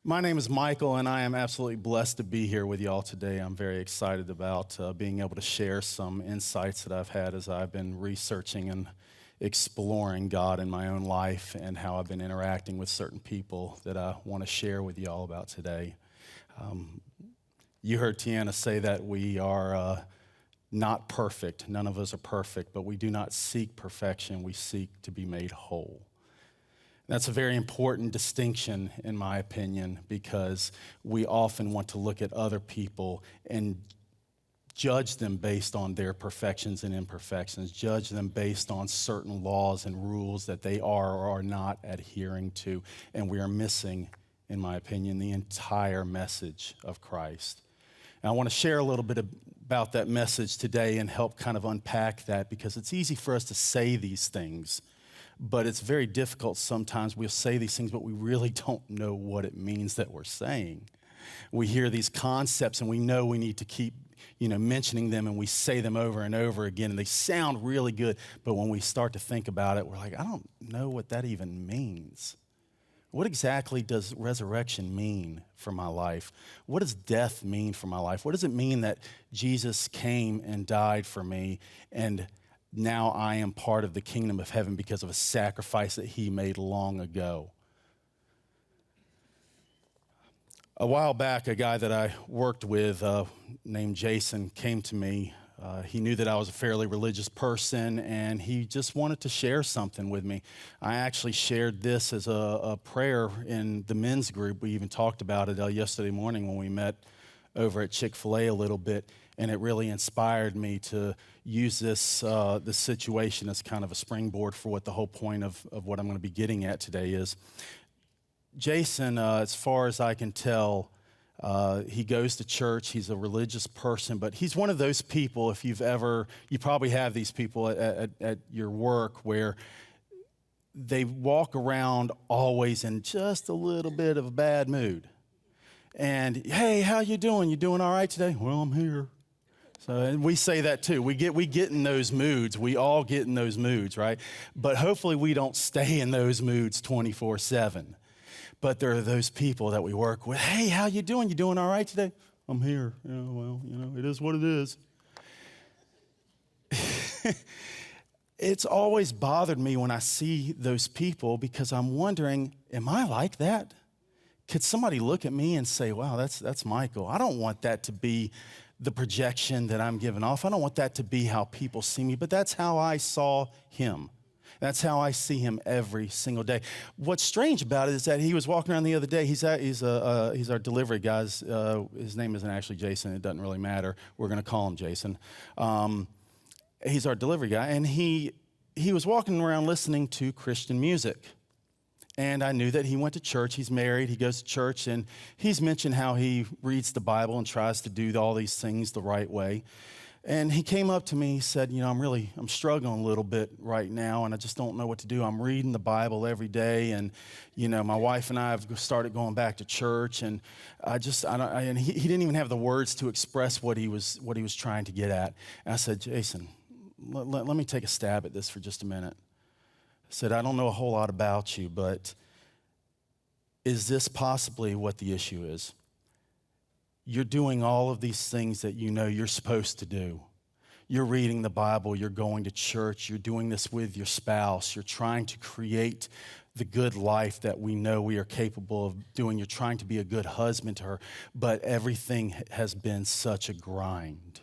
My name is Michael, and I am absolutely blessed to be here with y'all today. I'm very excited about being able to share some insights that I've had as I've been researching and exploring God in my own life and how I've been interacting with certain people that I want to share with y'all about today. You heard Tiana say that we are not perfect. None of us are perfect, but we do not seek perfection. We seek to be made whole. That's a very important distinction, in my opinion, because we often want to look at other people and judge them based on their perfections and imperfections, judge them based on certain laws and rules that they are or are not adhering to. And we are missing, in my opinion, the entire message of Christ. And I want to share a little bit about that message today and help kind of unpack that, because it's easy for us to say these things, but it's very difficult sometimes. We'll say these things, but we really don't know what it means that we're saying. We hear these concepts and we know we need to keep, mentioning them, and we say them over and over again, and they sound really good, but when we start to think about it, we're like, I don't know what that even means. What exactly does resurrection mean for my life? What does death mean for my life? What does it mean that Jesus came and died for me, and now I am part of the kingdom of heaven because of a sacrifice that he made long ago? A while back, a guy that I worked with named Jason came to me. He knew that I was a fairly religious person, and he just wanted to share something with me. I actually shared this as a prayer in the men's group. We even talked about it yesterday morning when we met over at Chick-fil-A a little bit, and it really inspired me to use this situation as kind of a springboard for what the whole point of what I'm going to be getting at today is. Jason, as far as I can tell, he goes to church. He's a religious person, but he's one of those people, you probably have these people at your work where they walk around always in just a little bit of a bad mood. And, hey, how you doing? You doing all right today? Well, I'm here. So, and we say that too. We get in those moods. We all get in those moods, right? But hopefully we don't stay in those moods 24/7. But there are those people that we work with. Hey, how you doing? You doing all right today? I'm here. It is what it is. It's always bothered me when I see those people, because I'm wondering, am I like that? Could somebody look at me and say, wow, that's Michael? I don't want that to be the projection that I'm giving off. I don't want that to be how people see me, but that's how I saw him. That's how I see him every single day. What's strange about it is that he was walking around the other day. He's our delivery guy. His name isn't actually Jason. It doesn't really matter. We're going to call him Jason. He's our delivery guy, and he was walking around listening to Christian music. And I knew that he went to church. He's married. He goes to church, and he's mentioned how he reads the Bible and tries to do all these things the right way. And he came up to me, he said, I'm struggling a little bit right now, and I just don't know what to do. I'm reading the Bible every day, and, my wife and I have started going back to church, and and he didn't even have the words to express what he was trying to get at. And I said, Jason, let me take a stab at this for just a minute. I said, I don't know a whole lot about you, but is this possibly what the issue is? You're doing all of these things that you're supposed to do. You're reading the Bible, you're going to church, you're doing this with your spouse, you're trying to create the good life that we know we are capable of doing. You're trying to be a good husband to her, but everything has been such a grind.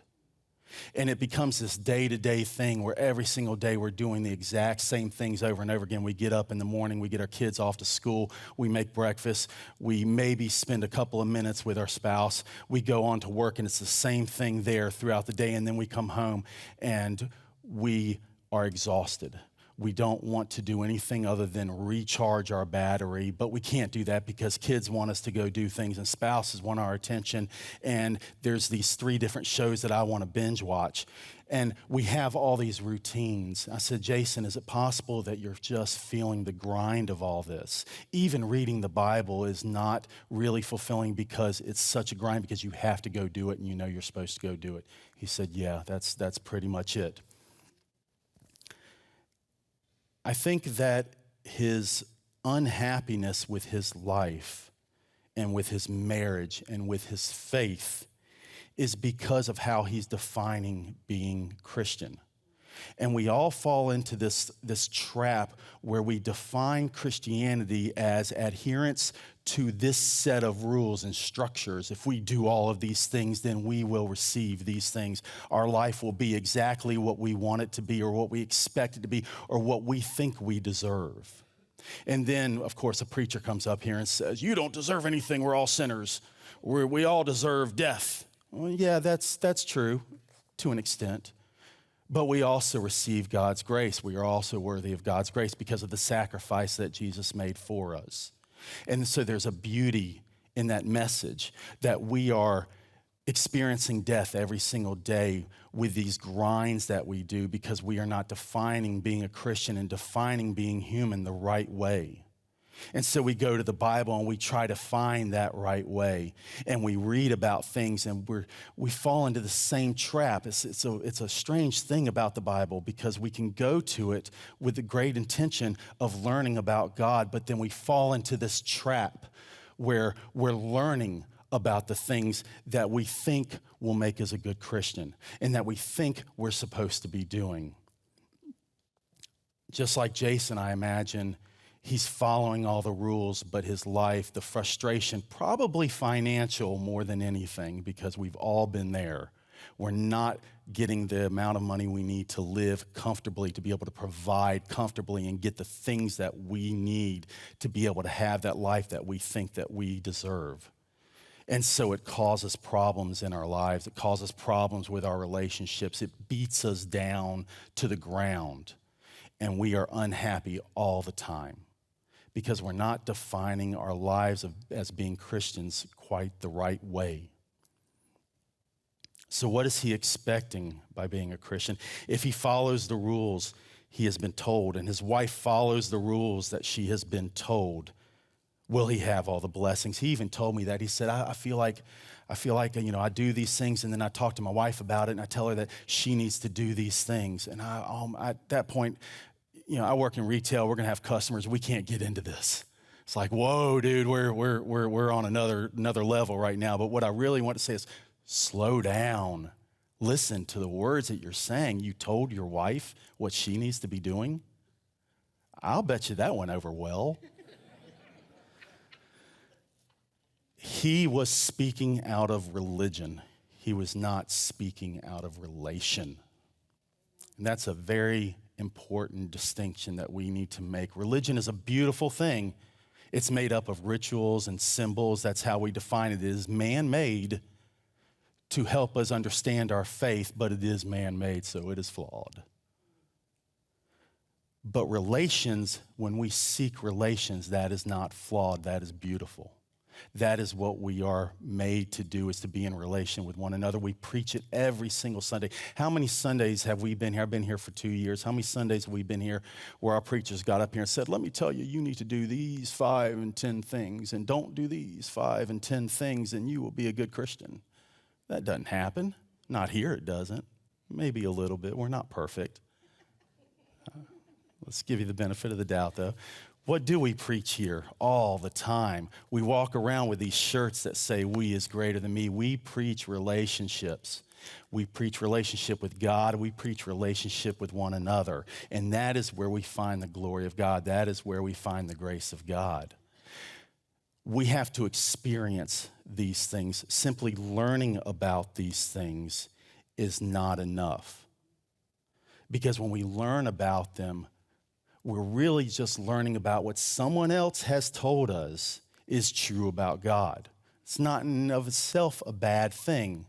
And it becomes this day-to-day thing where every single day we're doing the exact same things over and over again. We get up in the morning, we get our kids off to school, we make breakfast, we maybe spend a couple of minutes with our spouse, we go on to work, and it's the same thing there throughout the day, and then we come home and we are exhausted. We don't want to do anything other than recharge our battery, but we can't do that because kids want us to go do things and spouses want our attention. And there's these 3 different shows that I want to binge watch. And we have all these routines. I said, Jason, is it possible that you're just feeling the grind of all this? Even reading the Bible is not really fulfilling because it's such a grind, because you have to go do it and you're supposed to go do it. He said, yeah, that's pretty much it. I think that his unhappiness with his life and with his marriage and with his faith is because of how he's defining being Christian. And we all fall into this trap where we define Christianity as adherence to this set of rules and structures. If we do all of these things, then we will receive these things. Our life will be exactly what we want it to be, or what we expect it to be, or what we think we deserve. And then, of course, a preacher comes up here and says, you don't deserve anything, we're all sinners. We all deserve death. Well, yeah, that's true to an extent. But we also receive God's grace. We are also worthy of God's grace because of the sacrifice that Jesus made for us. And so there's a beauty in that message that we are experiencing death every single day with these grinds that we do because we are not defining being a Christian and defining being human the right way. And so we go to the Bible and we try to find that right way. And we read about things and we fall into the same trap. It's a strange thing about the Bible because we can go to it with the great intention of learning about God, but then we fall into this trap where we're learning about the things that we think will make us a good Christian and that we think we're supposed to be doing. Just like Jason, I imagine, he's following all the rules, but his life, the frustration, probably financial more than anything, because we've all been there. We're not getting the amount of money we need to live comfortably, to be able to provide comfortably and get the things that we need to be able to have that life that we think that we deserve. And so it causes problems in our lives. It causes problems with our relationships. It beats us down to the ground, and we are unhappy all the time, because we're not defining our lives as being Christians quite the right way. So what is he expecting by being a Christian? If he follows the rules he has been told, and his wife follows the rules that she has been told, will he have all the blessings? He even told me that. He said, I feel like, I do these things, and then I talk to my wife about it, and I tell her that she needs to do these things. And at that point, I work in retail. We're gonna have customers. We can't get into this. It's like, whoa, dude, we're on another level right now. But what I really want to say is, slow down. Listen to the words that you're saying. You told your wife what she needs to be doing. I'll bet you that went over well. He was speaking out of religion. He was not speaking out of relation. And that's a very important distinction that we need to make. Religion is a beautiful thing. It's made up of rituals and symbols. That's how we define it. It is man-made to help us understand our faith, but it is man-made, so it is flawed. But relations, when we seek relations, that is not flawed. That is beautiful. That is what we are made to do, is to be in relation with one another. We preach it every single Sunday. How many Sundays have we been here? I've been here for 2 years. How many Sundays have we been here where our preachers got up here and said, let me tell you, you need to do these 5 and 10 things, and don't do these 5 and 10 things, and you will be a good Christian. That doesn't happen. Not here, it doesn't. Maybe a little bit. We're not perfect. Let's give you the benefit of the doubt, though. What do we preach here all the time? We walk around with these shirts that say, we is greater than me. We preach relationships. We preach relationship with God. We preach relationship with one another. And that is where we find the glory of God. That is where we find the grace of God. We have to experience these things. Simply learning about these things is not enough. Because when we learn about them, we're really just learning about what someone else has told us is true about God. It's not in and of itself a bad thing,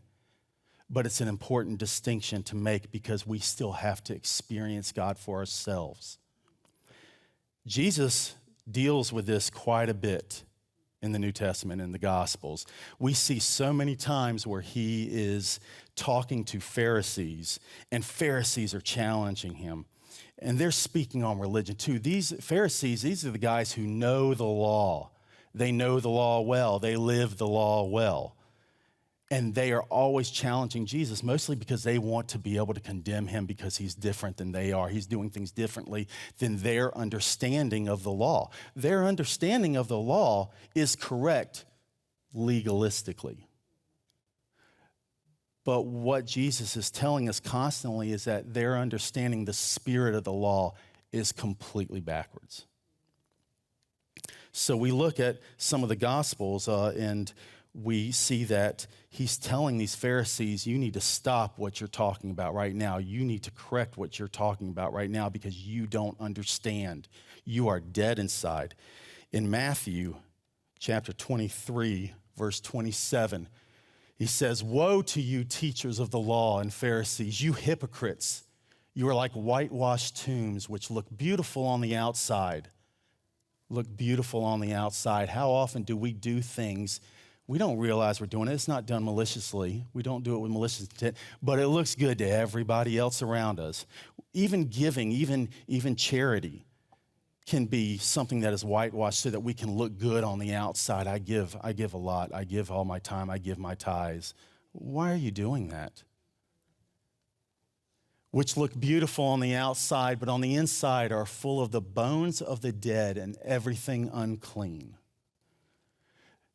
but it's an important distinction to make because we still have to experience God for ourselves. Jesus deals with this quite a bit in the New Testament, in the Gospels. We see so many times where he is talking to Pharisees, and Pharisees are challenging him. And they're speaking on religion too. These Pharisees, these are the guys who know the law. They know the law well. They live the law well. And they are always challenging Jesus, mostly because they want to be able to condemn him because he's different than they are. He's doing things differently than their understanding of the law. Their understanding of the law is correct legalistically. But what Jesus is telling us constantly is that their understanding the spirit of the law is completely backwards. So we look at some of the Gospels and we see that he's telling these Pharisees, you need to stop what you're talking about right now. You need to correct what you're talking about right now because you don't understand. You are dead inside. In Matthew chapter 23, verse 27, he says, woe to you, teachers of the law and Pharisees, you hypocrites. You are like whitewashed tombs, which look beautiful on the outside. Look beautiful on the outside. How often do we do things we don't realize we're doing it? It's not done maliciously. We don't do it with malicious intent, but it looks good to everybody else around us. Even giving, even charity can be something that is whitewashed so that we can look good on the outside. I give a lot. I give all my time. I give my tithes. Why are you doing that? Which look beautiful on the outside, but on the inside are full of the bones of the dead and everything unclean.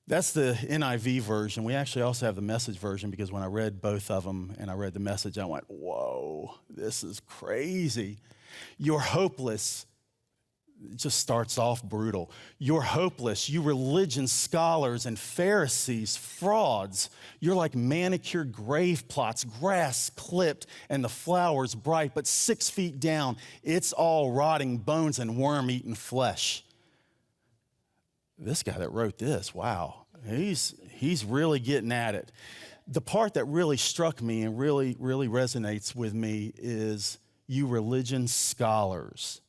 That's the NIV version. We actually also have the Message version because when I read both of them and I read the Message, I went, whoa, this is crazy. You're hopeless. It just starts off brutal. You're hopeless. You religion scholars and Pharisees, frauds. You're like manicured grave plots, grass clipped and the flowers bright, but 6 feet down, it's all rotting bones and worm-eaten flesh. This guy that wrote this, wow, he's really getting at it. The part that really struck me and really resonates with me is you religion scholars.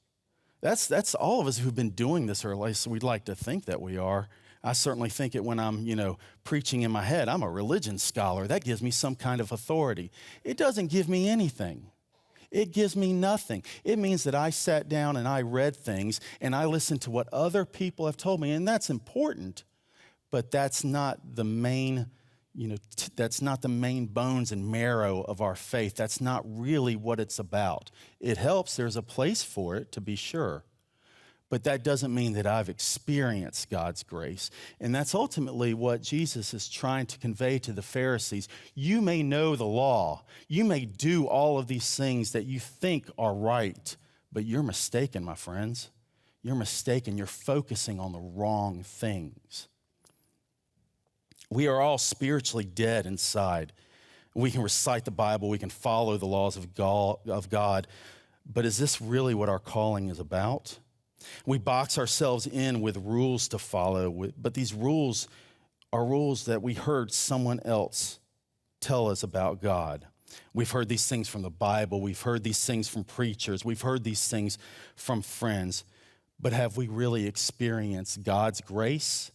That's all of us who've been doing this, or at least we'd like to think that we are. I certainly think it when I'm, preaching in my head. I'm a religion scholar. That gives me some kind of authority. It doesn't give me anything. It gives me nothing. It means that I sat down and I read things and I listened to what other people have told me, and that's important, but that's not the main, that's not the main bones and marrow of our faith. That's not really what it's about. It helps. There's a place for it, to be sure, but that doesn't mean that I've experienced God's grace. And that's ultimately what Jesus is trying to convey to the Pharisees. You may know the law. You may do all of these things that you think are right, but you're mistaken, my friends. You're mistaken. You're focusing on the wrong things. We are all spiritually dead inside. We can recite the Bible. We can follow the laws of God. But is this really what our calling is about? We box ourselves in with rules to follow, but these rules are rules that we heard someone else tell us about God. We've heard these things from the Bible. We've heard these things from preachers. We've heard these things from friends. But have we really experienced God's grace?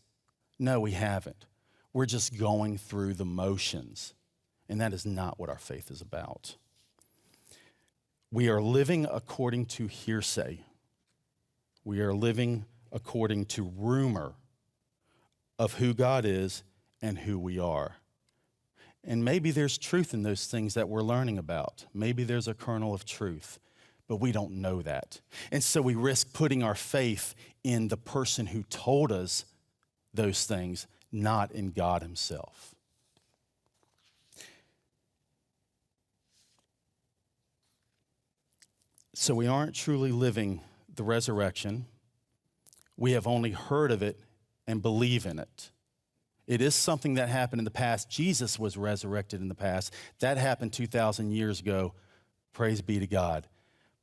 No, we haven't. We're just going through the motions, and that is not what our faith is about. We are living according to hearsay. We are living according to rumor of who God is and who we are. And maybe there's truth in those things that we're learning about. Maybe there's a kernel of truth, but we don't know that. And so we risk putting our faith in the person who told us those things, not in God himself. So we aren't truly living the resurrection. We have only heard of it and believe in it. It is something that happened in the past. Jesus was resurrected in the past. That happened 2,000 years ago. Praise be to God.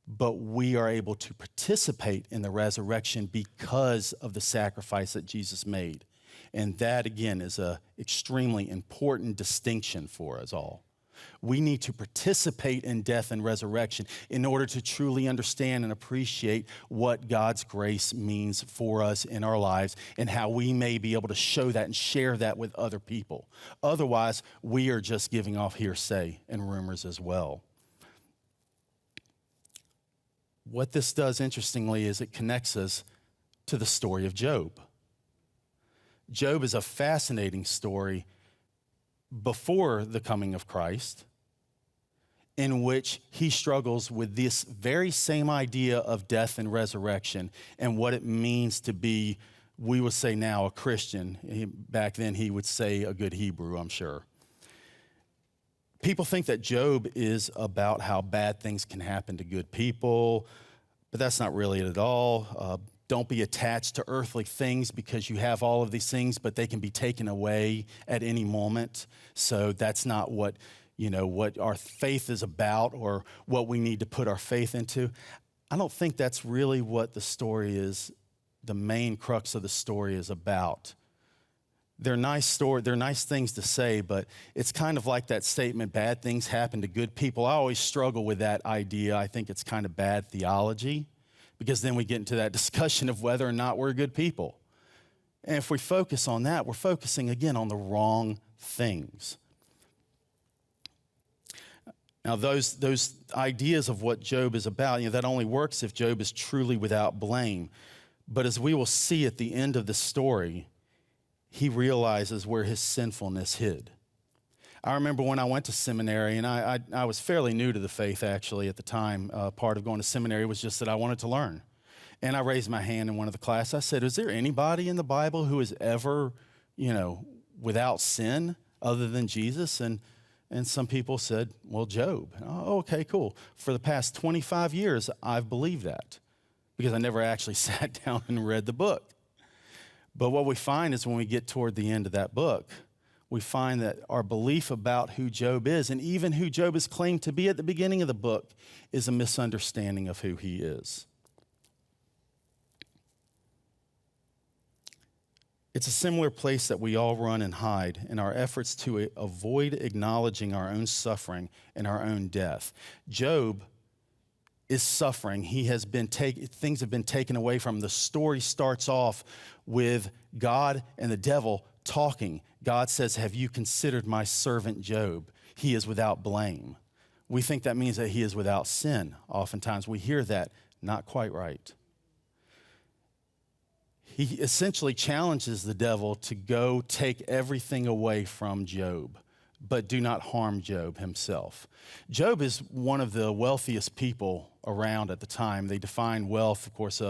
But we are able to participate in the resurrection because of the sacrifice that Jesus made. And that, again, is an extremely important distinction for us all. We need to participate in death and resurrection in order to truly understand and appreciate what God's grace means for us in our lives and how we may be able to show that and share that with other people. Otherwise, we are just giving off hearsay and rumors as well. What this does, interestingly, is it connects us to the story of Job. Job is a fascinating story before the coming of Christ, in which he struggles with this very same idea of death and resurrection and what it means to be We would say now a Christian. Back then he would say a good Hebrew, I'm sure. People think that Job is about how bad things can happen to good people, but that's not really it at all. Don't be attached to earthly things because you have all of these things, but they can be taken away at any moment. So that's not what our faith is about or what we need to put our faith into. I don't think that's really what the story is, the main crux of the story is about. They're nice things to say, but it's kind of like that statement, bad things happen to good people. I always struggle with that idea. I think it's kind of bad theology, because then we get into that discussion of whether or not we're good people. And if we focus on that, we're focusing again on the wrong things. Now, those ideas of what Job is about, that only works if Job is truly without blame. But as we will see at the end of the story, he realizes where his sinfulness hid. I remember when I went to seminary, and I was fairly new to the faith, actually, at the time. Part of going to seminary was just that I wanted to learn. And I raised my hand in one of the classes. I said, is there anybody in the Bible who is ever, without sin other than Jesus? And some people said, well, Job. Oh, okay, cool. For the past 25 years, I've believed that because I never actually sat down and read the book. But what we find is when we get toward the end of that book, we find that our belief about who Job is, and even who Job is claimed to be at the beginning of the book, is a misunderstanding of who he is. It's a similar place that we all run and hide in our efforts to avoid acknowledging our own suffering and our own death. Job is suffering. Things have been taken away from him. The story starts off with God and the devil talking. God says, have you considered my servant Job? He is without blame. We think that means that he is without sin. Oftentimes we hear that. Not quite right. He essentially challenges the devil to go take everything away from Job, but do not harm Job himself. Job is one of the wealthiest people around at the time. They define wealth, of course,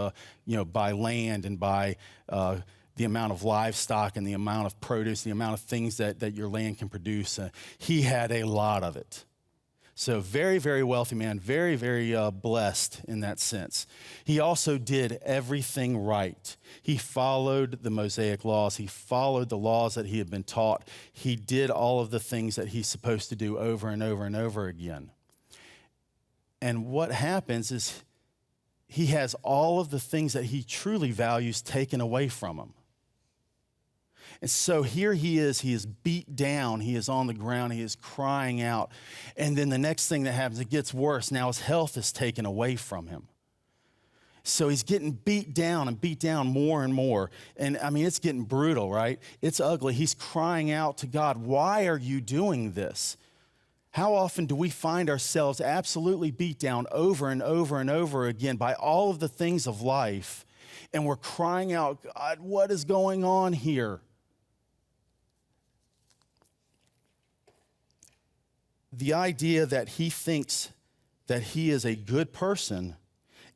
by land and by the amount of livestock and the amount of produce, the amount of things that your land can produce. He had a lot of it. So very, very wealthy man, very, very blessed in that sense. He also did everything right. He followed the Mosaic laws. He followed the laws that he had been taught. He did all of the things that he's supposed to do over and over and over again. And what happens is he has all of the things that he truly values taken away from him. And so here he is beat down, he is on the ground, he is crying out. And then the next thing that happens, it gets worse. Now his health is taken away from him. So he's getting beat down more and more. And I mean, it's getting brutal, right? It's ugly. He's crying out to God, why are you doing this? How often do we find ourselves absolutely beat down over and over and over again by all of the things of life, and we're crying out, God, what is going on here? The idea that he thinks that he is a good person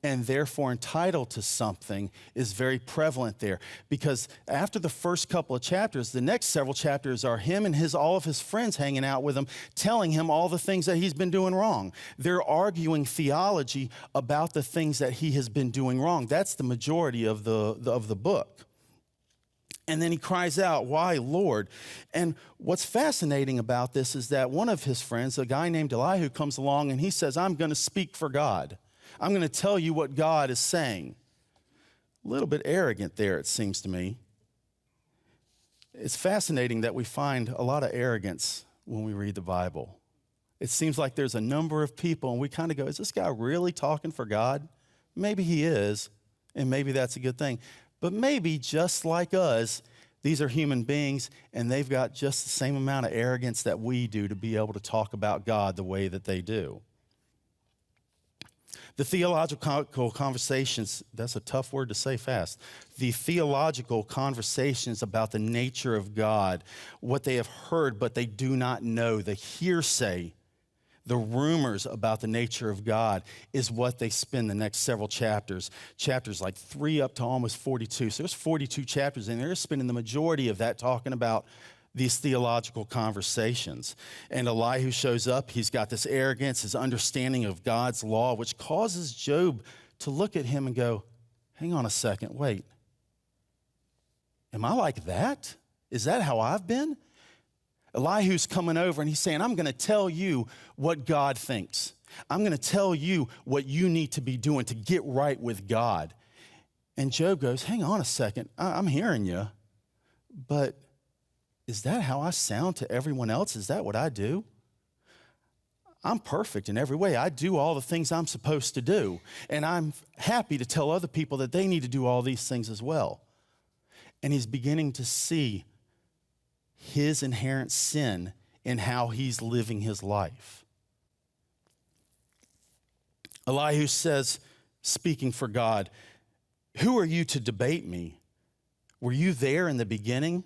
and therefore entitled to something is very prevalent there. Because after the first couple of chapters, the next several chapters are him and all of his friends hanging out with him, telling him all the things that he's been doing wrong. They're arguing theology about the things that he has been doing wrong. That's the majority of the book. And then he cries out, why, Lord? And what's fascinating about this is that one of his friends, a guy named Elihu, comes along and he says, I'm going to speak for God. I'm going to tell you what God is saying. A little bit arrogant there, it seems to me. It's fascinating that we find a lot of arrogance when we read the Bible. It seems like there's a number of people and we kind of go, is this guy really talking for God? Maybe he is, and maybe that's a good thing. But maybe just like us, these are human beings and they've got just the same amount of arrogance that we do to be able to talk about God the way that they do. The theological conversations, that's a tough word to say fast. The theological conversations about the nature of God, what they have heard but they do not know, the hearsay the rumors about the nature of God is what they spend the next several chapters like 3 up to almost 42. So there's 42 chapters, and they're spending the majority of that talking about these theological conversations. And Elihu shows up. He's got this arrogance, his understanding of God's law, which causes Job to look at him and go, hang on a second, wait. Am I like that? Is that how I've been? Elihu's coming over and he's saying, I'm going to tell you what God thinks. I'm going to tell you what you need to be doing to get right with God. And Job goes, hang on a second. I'm hearing you, but is that how I sound to everyone else? Is that what I do? I'm perfect in every way. I do all the things I'm supposed to do. And I'm happy to tell other people that they need to do all these things as well. And he's beginning to see his inherent sin in how he's living his life. Elihu says, speaking for God, who are you to debate me? Were you there in the beginning?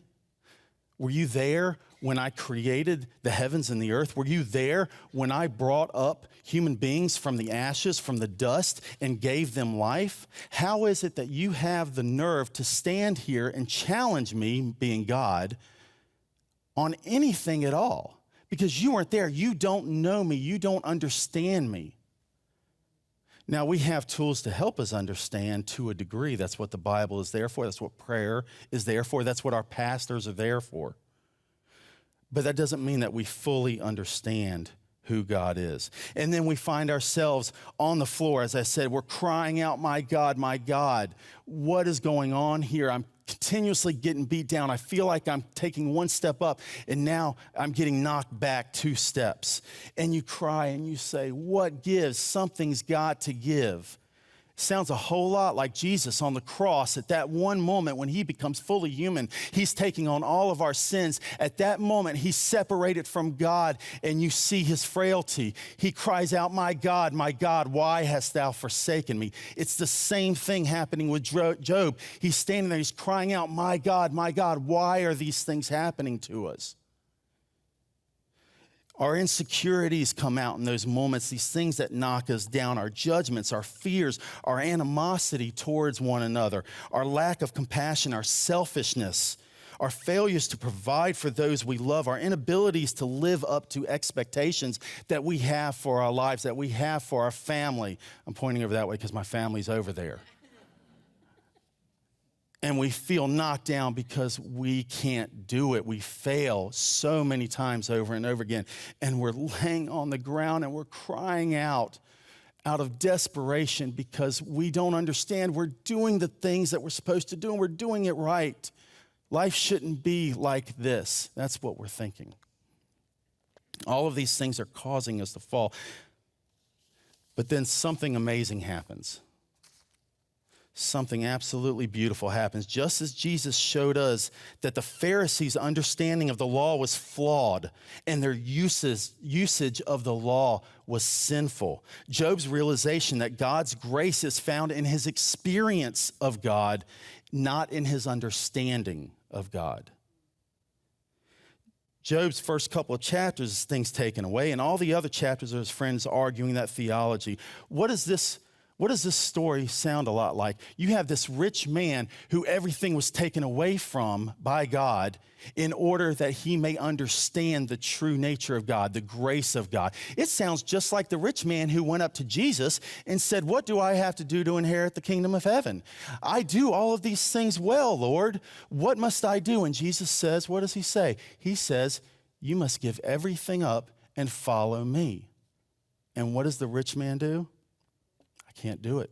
Were you there when I created the heavens and the earth? Were you there when I brought up human beings from the ashes, from the dust, and gave them life? How is it that you have the nerve to stand here and challenge me, being God, on anything at all? Because you weren't there. You don't know me. You don't understand me. Now, we have tools to help us understand to a degree. That's what the Bible is there for. That's what prayer is there for. That's what our pastors are there for. But that doesn't mean that we fully understand who God is. And then we find ourselves on the floor. As I said, we're crying out, my God, what is going on here? I'm continuously getting beat down. I feel like I'm taking one step up, and now I'm getting knocked back 2 steps. And you cry and you say, what gives? Something's got to give. Sounds a whole lot like Jesus on the cross. At that one moment when he becomes fully human, he's taking on all of our sins. At that moment, he's separated from God, and you see his frailty. He cries out, my God, why hast thou forsaken me? It's the same thing happening with Job. He's standing there, he's crying out, my God, why are these things happening to us? Our insecurities come out in those moments, these things that knock us down, our judgments, our fears, our animosity towards one another, our lack of compassion, our selfishness, our failures to provide for those we love, our inabilities to live up to expectations that we have for our lives, that we have for our family. I'm pointing over that way because my family's over there. And we feel knocked down because we can't do it. We fail so many times over and over again. And we're laying on the ground and we're crying out of desperation because we don't understand we're doing the things that we're supposed to do and we're doing it right. Life shouldn't be like this. That's what we're thinking. All of these things are causing us to fall. But then something amazing happens. Something absolutely beautiful happens. Just as Jesus showed us that the Pharisees' understanding of the law was flawed and their usage of the law was sinful, Job's realization that God's grace is found in his experience of God, not in his understanding of God. Job's first couple of chapters is things taken away, and all the other chapters are his friends arguing that theology. What does this story sound a lot like? You have this rich man who everything was taken away from by God in order that he may understand the true nature of God, the grace of God. It sounds just like the rich man who went up to Jesus and said, what do I have to do to inherit the kingdom of heaven? I do all of these things well, Lord. What must I do? And Jesus says, what does he say? He says, you must give everything up and follow me. And what does the rich man do? I can't do it.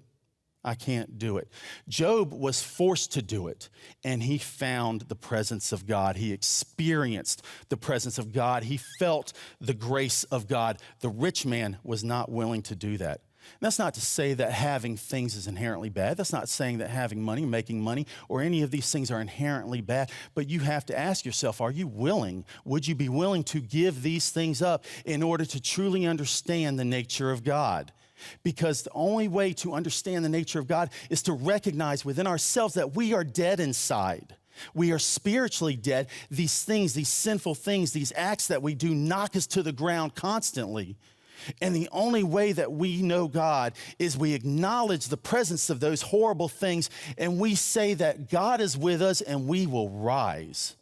I can't do it. Job was forced to do it, and he found the presence of God. He experienced the presence of God. He felt the grace of God. The rich man was not willing to do that. And that's not to say that having things is inherently bad. That's not saying that having money, making money, or any of these things are inherently bad. But you have to ask yourself, are you willing? Would you be willing to give these things up in order to truly understand the nature of God? Because the only way to understand the nature of God is to recognize within ourselves that we are dead inside. We are spiritually dead. These things, these sinful things, these acts that we do knock us to the ground constantly. And the only way that we know God is we acknowledge the presence of those horrible things, and we say that God is with us and we will rise.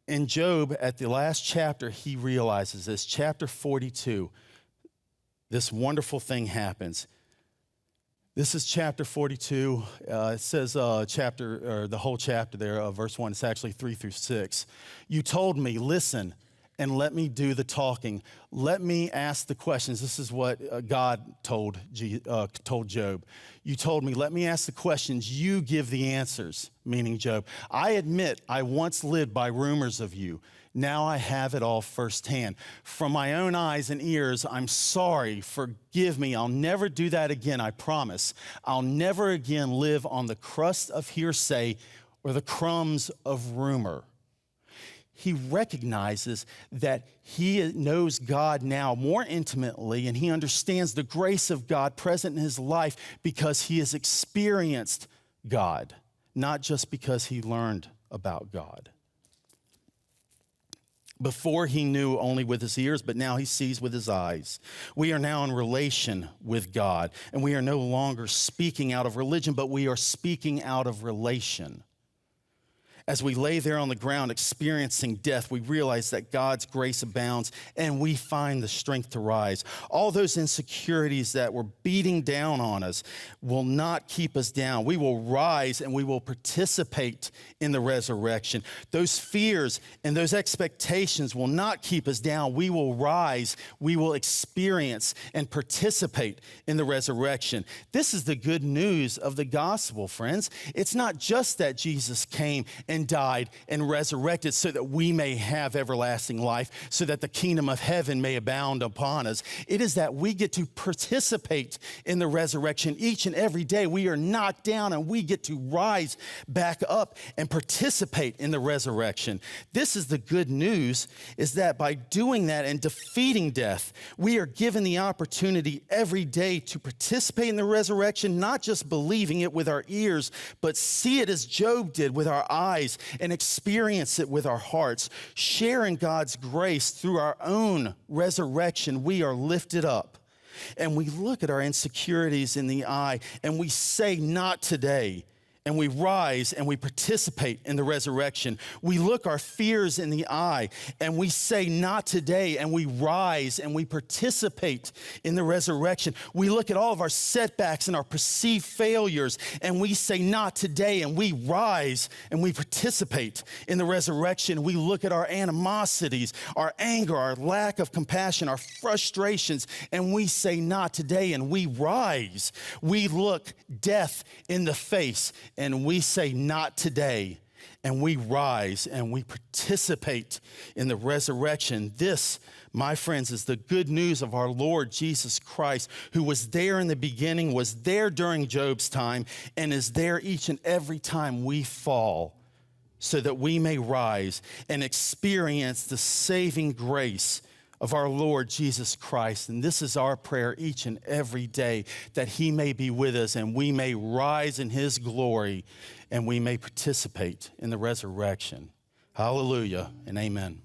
In Job, at the last chapter, he realizes this, chapter 42, this wonderful thing happens. This is chapter 42. It says the whole chapter there, verse 1. It's actually 3 through 6. You told me, listen, and let me do the talking. Let me ask the questions. This is what God told Job. You told me, let me ask the questions. You give the answers, meaning Job. I admit I once lived by rumors of you. Now I have it all firsthand. From my own eyes and ears, I'm sorry. Forgive me. I'll never do that again, I promise. I'll never again live on the crust of hearsay or the crumbs of rumor. He recognizes that he knows God now more intimately, and he understands the grace of God present in his life because he has experienced God, not just because he learned about God. Before he knew only with his ears, but now he sees with his eyes. We are now in relation with God, and we are no longer speaking out of religion, but we are speaking out of relation. As we lay there on the ground experiencing death, we realize that God's grace abounds and we find the strength to rise. All those insecurities that were beating down on us will not keep us down. We will rise and we will participate in the resurrection. Those fears and those expectations will not keep us down. We will rise, we will experience and participate in the resurrection. This is the good news of the gospel, friends. It's not just that Jesus came and died and resurrected so that we may have everlasting life, so that the kingdom of heaven may abound upon us. It is that we get to participate in the resurrection each and every day. We are knocked down and we get to rise back up and participate in the resurrection. This is the good news, is that by doing that and defeating death, we are given the opportunity every day to participate in the resurrection, not just believing it with our ears, but see it as Job did with our eyes and experience it with our hearts. Sharing God's grace through our own resurrection, we are lifted up. And we look at our insecurities in the eye and we say, not today. And we rise and we participate in the resurrection. We look our fears in the eye and we say, not today, and we rise and we participate in the resurrection. We look at all of our setbacks and our perceived failures and we say, not today, and we rise and we participate in the resurrection. We look at our animosities, our anger, our lack of compassion, our frustrations, and we say, not today, and we rise. We look death in the face and we say, not today, and we rise and we participate in the resurrection. This, my friends, is the good news of our Lord Jesus Christ, who was there in the beginning, was there during Job's time, and is there each and every time we fall, so that we may rise and experience the saving grace of our Lord Jesus Christ. And this is our prayer each and every day, that he may be with us and we may rise in his glory and we may participate in the resurrection. Hallelujah and amen.